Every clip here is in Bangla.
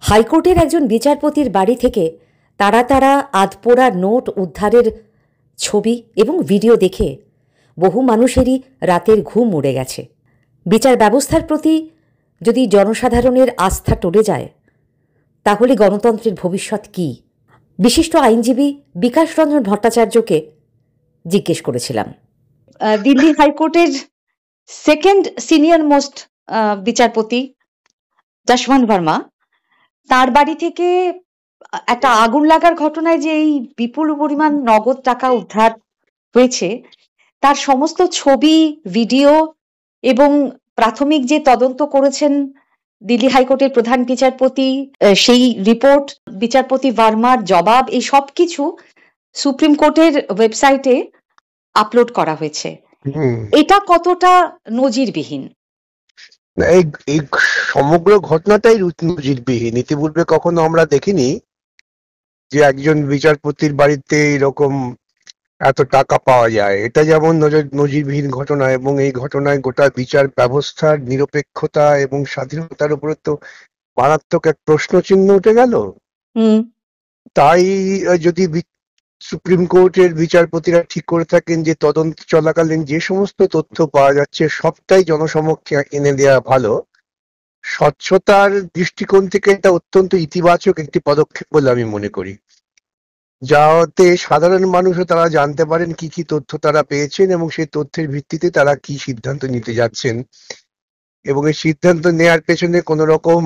হাইকোর্টের একজন বিচারপতির বাড়ি থেকে তারা তারা আধপোড়া নোট উদ্ধারের ছবি এবং ভিডিও দেখে বহু মানুষেরই রাতের ঘুম উড়ে গেছে। বিচার ব্যবস্থার প্রতি যদি জনসাধারণের আস্থা টলে যায় তাহলে গণতন্ত্রের ভবিষ্যৎ কী? বিশিষ্ট আইনজীবী বিকাশ রঞ্জন ভট্টাচার্যকে জিজ্ঞেস করেছিলাম। দিল্লি হাইকোর্টের সেকেন্ড সিনিয়র মোস্ট বিচারপতি যশবন্ত ভার্মা, তার বাড়ি থেকে একটা আগুন লাগার ঘটনায় যে এই বিপুল পরিমাণ নগদ টাকা উদ্ধার হয়েছে, তার সমস্ত ছবি, ভিডিও এবং প্রাথমিক যে তদন্ত করেছেন দিল্লি হাইকোর্টের প্রধান বিচারপতি, সেই রিপোর্ট, বিচারপতি ভার্মার জবাব, এই সব কিছু সুপ্রিম কোর্টের ওয়েবসাইটে আপলোড করা হয়েছে। এটা কতটা নজিরবিহীন? এই সমগ্র ঘটনাটাই নজিরবিহীন। ইতিপূর্বে কখনো আমরা দেখিনি যে একজন বিচারপতির বাড়িতে এরকম এত টাকা পাওয়া যায়। এটা যেমন নজিরবিহীন ঘটনা, এবং এই ঘটনায় গোটা বিচার ব্যবস্থার নিরপেক্ষতা এবং স্বাধীনতার উপরে তো মারাত্মক এক প্রশ্ন চিহ্ন উঠে গেল। তাই যদি সুপ্রিম কোর্টের বিচারপতিরা ঠিক করে থাকেন যে তদন্ত চলাকালীন যে সমস্ত তথ্য পাওয়া যাচ্ছে সবটাই জনসমক্ষে এনে দেওয়া ভালো, স্বচ্ছতার দৃষ্টিকোণ থেকে এটা অত্যন্ত ইতিবাচক একটি পদক্ষেপ বলে আমি মনে করি, যাতে সাধারণ মানুষও তারা জানতে পারেন কি কি তথ্য তারা পেয়েছেন এবং সেই তথ্যের ভিত্তিতে তারা কি সিদ্ধান্ত নিতে যাচ্ছেন, এবং এই সিদ্ধান্ত নেয়ার পেছনে কোনো রকম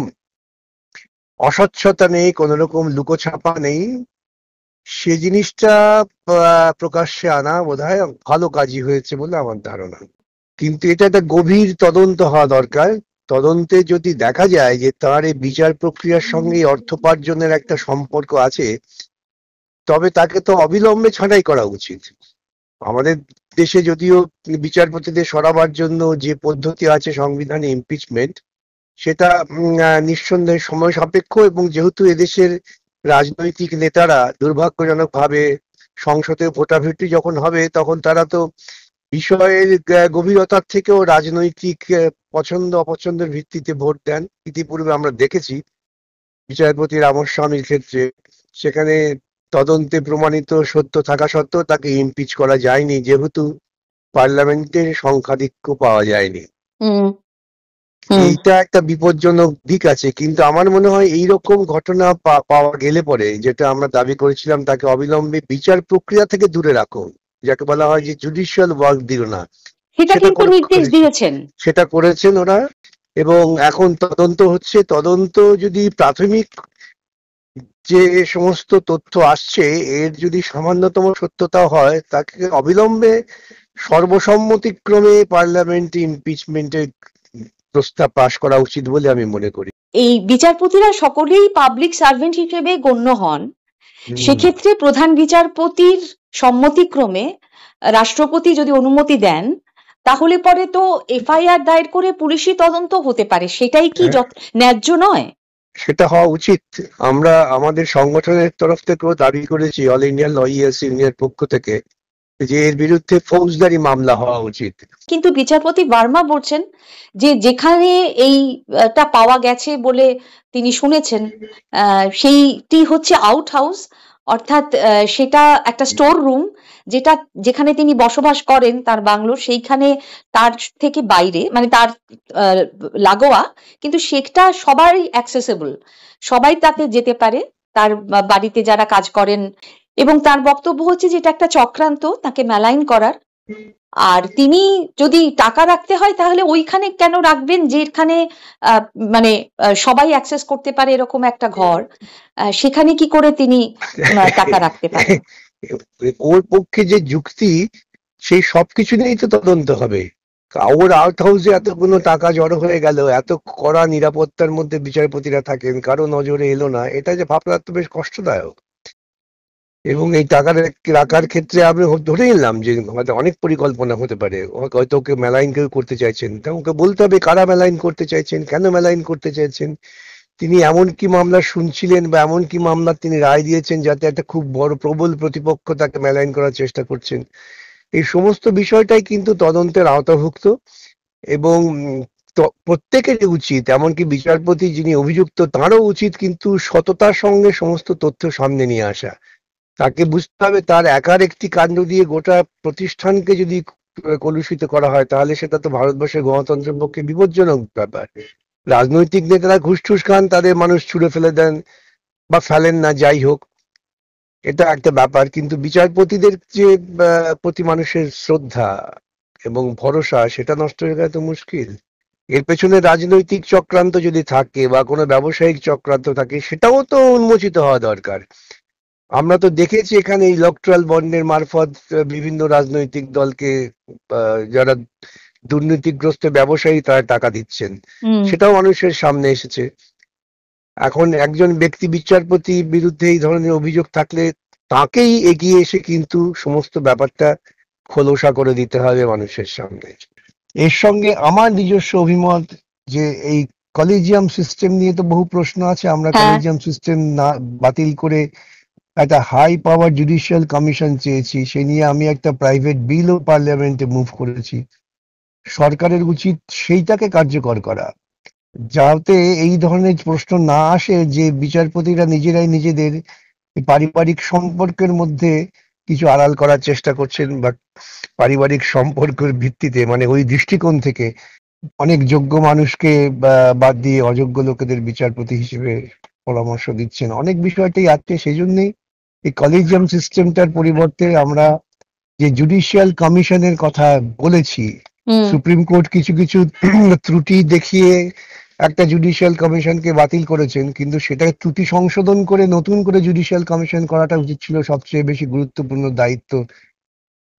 অস্বচ্ছতা নেই, কোনো রকম লুকোছাপা নেই। সে জিনিসটা প্রকাশ্যে আনা বোধহয় ভালো কাজই হয়েছে বলে আমার ধারণা। কিন্তু এটা একটা গভীর তদন্ত হওয়া দরকার। তদন্তে যদি দেখা যায় যে তার এই বিচার প্রক্রিয়ার সঙ্গে অর্থোপার্জনের একটা সম্পর্ক আছে, তবে তাকে তো অবিলম্বে ছাঁটাই করা উচিত। আমাদের দেশে যদিও বিচারপতিদের সরাবার জন্য যে পদ্ধতি আছে সংবিধানে, ইমপিচমেন্ট, সেটা নিঃসন্দেহে সময় সাপেক্ষ, এবং যেহেতু এদেশের রাজনৈতিক নেতারা দুর্ভাগ্যজনকভাবে সংসদে ভোটাভুটি যখন হবে তখন তারা তো বিষয়ের গভীরতার থেকেও রাজনৈতিক পছন্দ অপছন্দের ভিত্তিতে ভোট দেন। ইতিপূর্বে আমরা দেখেছি বিচারপতি রামস্বামীর ক্ষেত্রে, সেখানে তদন্তে প্রমাণিত সত্য থাকা সত্ত্বেও তাকে ইমপিচ করা যায়নি, যেহেতু পার্লামেন্টের সংখ্যাধিক্য পাওয়া যায়নি। এইটা একটা বিপজ্জনক দিক আছে। কিন্তু আমার মনে হয় এইরকম ঘটনা পাওয়া গেলে পরে, যেটা আমরা দাবি করেছিলাম, তাকে অবিলম্বে বিচার প্রক্রিয়া থেকে দূরে রাখো, যাকে বলা হয় যে জুডিশিয়াল ওয়ার্ক দিও না, সেটা করেছেন ওরা। এবং এখন তদন্ত হচ্ছে। তদন্ত যদি প্রাথমিক যে সমস্ত তথ্য আসছে এর যদি সামান্যতম সত্যতা হয়, তাকে অবিলম্বে সর্বসম্মতিক্রমে পার্লামেন্টে ইমপিচমেন্টের প্রস্তাব পাশ করা উচিত বলে আমি মনে করি। এই বিচারপতিরা সকলেই পাবলিক সার্ভেন্ট হিসেবে গণ্য হন। সেক্ষেত্রে প্রধান বিচারপতির সম্মতিক্রমে রাষ্ট্রপতি যদি অনুমতি দেন, তাহলে পরে তো এফআইআর দায়ের করে পুলিশি তদন্ত হতে পারে। সেটাই কি ন্যায্য নয়? সেটা হওয়া উচিত। আমরা আমাদের সংগঠনের তরফ থেকেও দাবি করেছি, অল ইন্ডিয়া লয়ার্স ইউনিয়নের পক্ষ থেকে, যে এর বিরুদ্ধে ফৌজদারি মামলা হওয়া উচিত। কিন্তু বিচারপতি ভার্মা বলছেন যে যেখানে এইটা পাওয়া গেছে বলে তিনি শুনেছেন, সেইটি হচ্ছে আউট হাউস, অর্থাৎ সেটা একটা স্টোর রুম, যেখানে তিনি বসবাস করেন, তার বাংলো, সেইখানে তার থেকে বাইরে, মানে তার লাগোয়া, কিন্তু সেটা সবাই অ্যাক্সেসেবল, সবাই তাতে যেতে পারে, তার বাড়িতে যারা কাজ করেন। এবং তার বক্তব্য হচ্ছে যে এটা একটা চক্রান্ত তাকে মেলাইন করার। আর তিনি যদি টাকা রাখতে হয় তাহলে ওইখানে কেন রাখবেন যেখানে মানে সবাই অ্যাক্সেস করতে পারে এরকম একটা ঘর, সেখানে কি করে তিনি টাকা রাখতে পারেন? ওর পক্ষে যে যুক্তি, সেই সবকিছু নিয়েই তো তদন্ত হবে। ওর আউট হাউসে এতগুলো টাকা জড়ো হয়ে গেল, এত কড়া নিরাপত্তার মধ্যে বিচারপতিরা থাকেন, কারো নজরে এলো না, এটা যে ভাবনা তো বেশ কষ্টদায়ক। এবং এই টাকা রাখার ক্ষেত্রে আমি ধরে নিলাম যে অনেক পরিকল্পনা হতে পারে, হয়তো ওকে মেলাইন কেউ করতে চাইছেন, তা ওকে বলতে হবে কারা মেলাইন করতে চাইছেন, কেন মেলাইন করতে চাইছেন, তিনি এমন কি মামলা শুনছিলেন বা এমন কি মামলা তিনি রায় দিয়েছেন যাতে একটা খুব বড় প্রবল প্রতিপক্ষ তাকে মেলাইন করার চেষ্টা করছেন। এই সমস্ত বিষয়টাই কিন্তু তদন্তের আওতাভুক্ত, এবং প্রত্যেকেরই উচিত, এমনকি বিচারপতি যিনি অভিযুক্ত তাঁরও উচিত কিন্তু সততার সঙ্গে সমস্ত তথ্য সামনে নিয়ে আসা। তাকে বুঝতে হবে তার একার একটি কাণ্ড দিয়ে গোটা প্রতিষ্ঠানকে যদি কলুষিত করা হয় তাহলে সেটা তো ভারতবর্ষের গণতন্ত্রের পক্ষে বিপজ্জনক ব্যাপার। রাজনৈতিক নেতারা ঘুষ টুস খান, তাদের মানুষ ছুড়ে ফেলে দেন বা ফেলেন না, যাই হোক, এটা একটা ব্যাপার। কিন্তু বিচারপতিদের যে প্রতি মানুষের শ্রদ্ধা এবং ভরসা, সেটা নষ্ট হয়ে গেলে তো মুশকিল। এর পেছনে রাজনৈতিক চক্রান্ত যদি থাকে বা কোনো ব্যবসায়িক চক্রান্ত থাকে, সেটাও তো উন্মোচিত হওয়া দরকার। আমরা তো দেখেছি এখানে ইলেকট্রাল বন্ডের মারফত বিভিন্ন রাজনৈতিক দলকে যারা দুর্নীতিগ্রস্ত ব্যবসায়ী তারা টাকা দিচ্ছেন, সেটাও মানুষের সামনে এসেছে। এখন একজন ব্যক্তি বিচারপতির বিরুদ্ধে এই ধরনের অভিযোগ থাকলে তাকেই এগিয়ে এসে কিন্তু সমস্ত ব্যাপারটা খোলসা করে দিতে হবে মানুষের সামনে। এর সঙ্গে আমার নিজস্ব অভিমত যে এই কলেজিয়াম সিস্টেম নিয়ে তো বহু প্রশ্ন আছে। আমরা কলেজিয়াম সিস্টেম না বাতিল করে একটা হাই পাওয়ার জুডিশিয়াল কমিশন চেয়েছি, সে নিয়ে আমি একটা প্রাইভেট বিলও পার্লামেন্টে মুভ করেছি। সরকারের উচিত সেইটাকে কার্যকর করা, যাতে এই ধরনের প্রশ্ন না আসে যে বিচারপতিরা নিজেরাই নিজেদের পারিবারিক সম্পর্কের মধ্যে কিছু আড়াল করার চেষ্টা করছেন, বা পারিবারিক সম্পর্কের ভিত্তিতে মানে ওই দৃষ্টিকোণ থেকে অনেক যোগ্য মানুষকে বাদ দিয়ে অযোগ্য লোকেদের বিচারপতি হিসেবে পরামর্শ দিচ্ছেন। অনেক বিষয়টাই আছে, সেই জন্যই এই কলেজিয়াম সিস্টেমটার পরিবর্তে আমরা যে জুডিশিয়াল কমিশনের কথা বলেছি, সুপ্রিম কোর্ট কিছু কিছু ত্রুটি দেখিয়ে একটা জুডিশিয়াল কমিশনকে বাতিল করেছেন, কিন্তু সেটা ত্রুটি সংশোধন করে নতুন করে জুডিশিয়াল কমিশন করাটা উচিত ছিল। সবচেয়ে বেশি গুরুত্বপূর্ণ দায়িত্ব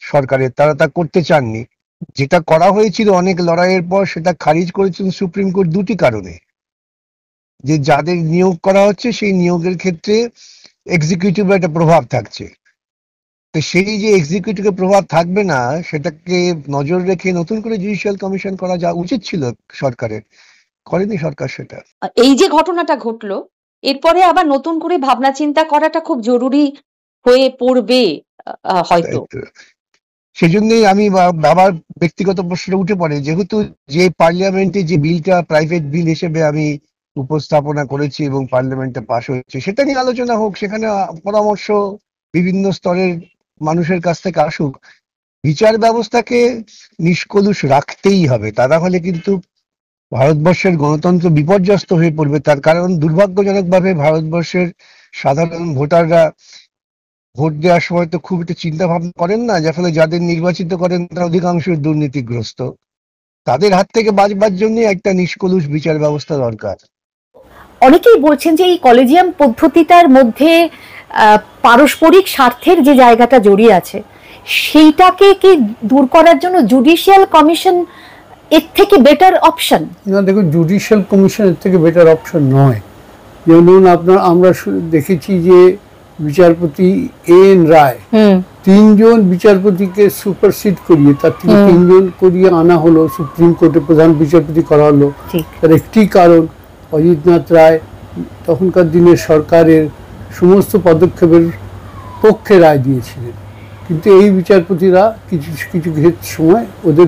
সরকারের, তারা তা করতে চাননি। যেটা করা হয়েছিল অনেক লড়াইয়ের পর সেটা খারিজ করেছেন সুপ্রিম কোর্ট দুটি কারণে, যে যাদের নিয়োগ করা হচ্ছে সেই নিয়োগের ক্ষেত্রে এক্সিকিউটিভের একটা প্রভাব থাকছে। তো সেই যে এক্সিকিউটিভের প্রভাব থাকবে না, সেটাকে নজর রেখে নতুন করে জুডিশিয়াল কমিশন করা যা উচিত ছিল সরকারের, করেনি সরকার সেটা। এই যে ঘটনাটা ঘটলো, এরপরে আবার নতুন করে ভাবনা চিন্তা করাটা খুব জরুরি হয়ে পড়বে হয়তো। সেজন্যই আমি বাবার ব্যক্তিগত প্রশ্নটা উঠে পড়ে, যেহেতু যে পার্লামেন্টে যে বিলটা প্রাইভেট বিল হিসেবে আমি উপস্থাপনা করেছি এবং পার্লামেন্টে পাশ হয়েছে, সেটা নিয়ে আলোচনা হোক, সেখানে পরামর্শ বিভিন্ন স্তরের মানুষের কাছ থেকে আসুক। বিচার ব্যবস্থাকে নিষ্কলুষ রাখতেই হবে, তা না হলে কিন্তু ভারতবর্ষের গণতন্ত্র বিপর্যস্ত হয়ে পড়বে। তার কারণ দুর্ভাগ্যজনকভাবে ভারতবর্ষের সাধারণ ভোটাররা ভোট দেওয়ার সময় তো খুব একটা চিন্তা ভাবনা করেন না, যার ফলে যাদের নির্বাচিত করেন তারা অধিকাংশই দুর্নীতিগ্রস্ত। তাদের হাত থেকে বাঁচবার জন্য একটা নিষ্কলুষ বিচার ব্যবস্থা দরকার। অনেকেই বলছেন যে এই কলেজিয়াম পদ্ধতিটার মধ্যে পারস্পরিক স্বার্থের যে জায়গাটা জড়িয়ে আছে, সেইটাকে কি দূর করার জন্য জুডিশিয়াল কমিশন এর থেকে বেটার অপশন? না, দেখুন, জুডিশিয়াল কমিশন এর থেকে বেটার অপশন নয়। যেমন আমরা দেখেছি যে বিচারপতি এন রায়, তিনজন বিচারপতিকে সুপারসিড করিয়ে তার থেকে তিনজন করিয়ে আনা হলো, সুপ্রিম কোর্টে প্রধান বিচারপতি করা হলো। তার একটি কারণ, অজিতনাথ রায় তখনকার দিনের সরকারের সমস্ত পদক্ষেপের পক্ষে রায় দিয়েছিলেন, কিন্তু এই বিচারপতিরা কিছু কিছু সময় ওদের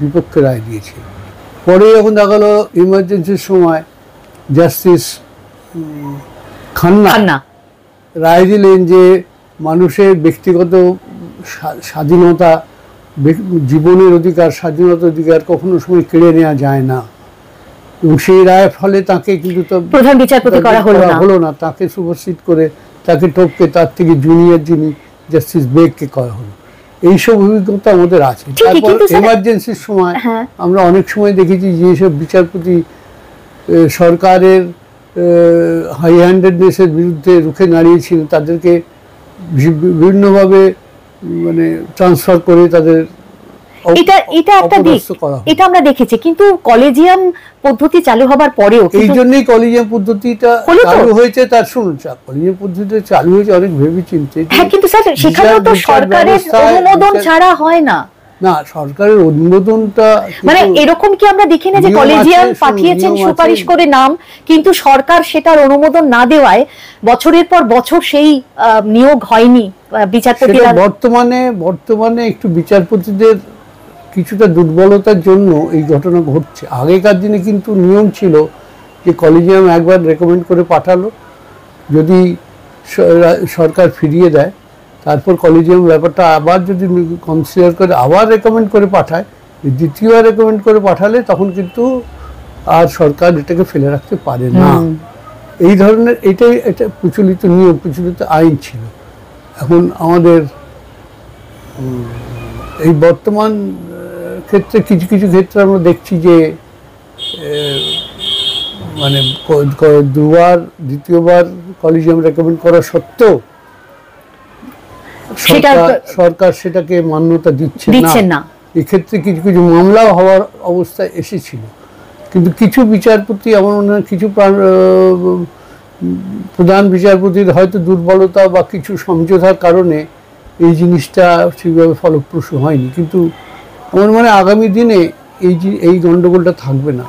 বিপক্ষে রায় দিয়েছে। পরে যখন দেখা গেল ইমার্জেন্সির সময় জাস্টিস খান্না রায় দিলেন যে মানুষের ব্যক্তিগত স্বাধীনতা, জীবনের অধিকার, স্বাধীনতার অধিকার কখনো সময় কেড়ে নেওয়া যায় না, এবং সেই রায়ের ফলে তাকে কিন্তু প্রধান বিচারপতি করা হলো না, তাকে সুপারসিড করে তাকে টপকে তার থেকে জুনিয়র যিনি জাস্টিস বেগকে করা হলো। এইসব অভিজ্ঞতা আমাদের আছে। তারপর এমার্জেন্সির সময় আমরা অনেক সময় দেখেছি যেসব বিচারপতি সরকারের হাই হ্যান্ডেডনেসের বিরুদ্ধে রুখে দাঁড়িয়েছিল তাদেরকে বিভিন্নভাবে মানে ট্রান্সফার করে তাদের এটা একটা দিক, এটা আমরা দেখেছি। কিন্তু কলেজিয়াম পদ্ধতি চালু হবার পরেও এই জন্যই কলেজিয়াম পদ্ধতিটা চালু হয়েছে। তার শুনুন, কলেজিয়াম পদ্ধতিটা চালু হয়েছে অনেক ভেবে চিন্তে। হ্যাঁ, কিন্তু স্যার সেখানেও তো সরকারের অনুমোদন ছাড়া হয় না। না, সরকারের অনুমোদনটা মানে এরকম কি আমরা দেখি না যে কলেজিয়াম পাঠিয়েছেন সুপারিশ করে নাম, কিন্তু সরকার সেটার অনুমোদন না দেওয়ায় বছরের পর বছর সেই নিয়োগ হয়নি বিচারপতিরা। বর্তমানে একটু বিচারপতিদের কিছুটা দুর্বলতার জন্য এই ঘটনা ঘটছে। আগেকার দিনে কিন্তু নিয়ম ছিল যে কলেজিয়াম একবার রেকমেন্ড করে পাঠালো, যদি সরকার ফিরিয়ে দেয় তারপর কলেজিয়াম ব্যাপারটা আবার যদি কনসিডার করে আবার রেকমেন্ড করে পাঠায়, দ্বিতীয়বার রেকমেন্ড করে পাঠালে তখন কিন্তু আর সরকার এটাকে ফেলে রাখতে পারে না। এই ধরনের এটা প্রচলিত নিয়ম, প্রচলিত আইন ছিল। এখন আমাদের এই বর্তমান ক্ষেত্রে কিছু কিছু ক্ষেত্রে আমরা দেখছি যে মানে দুবার দ্বিতীয়বার কলেজিয়াম রেকমেন্ড করা সত্ত্বেও সরকার সেটাকে মান্যতা দিচ্ছে না। এক্ষেত্রে কিছু কিছু মামলাও হওয়ার অবস্থায় এসেছিল। কিন্তু কিছু বিচারপতি, আমার মনে হয় কিছু প্রধান বিচারপতির হয়তো দুর্বলতা বা কিছু সমঝোতার কারণে এই জিনিসটা ঠিকভাবে ফলপ্রসূ হয়নি। কিন্তু আমার মনে হয় আগামী দিনে এই গণ্ডগোলটা থাকবে না।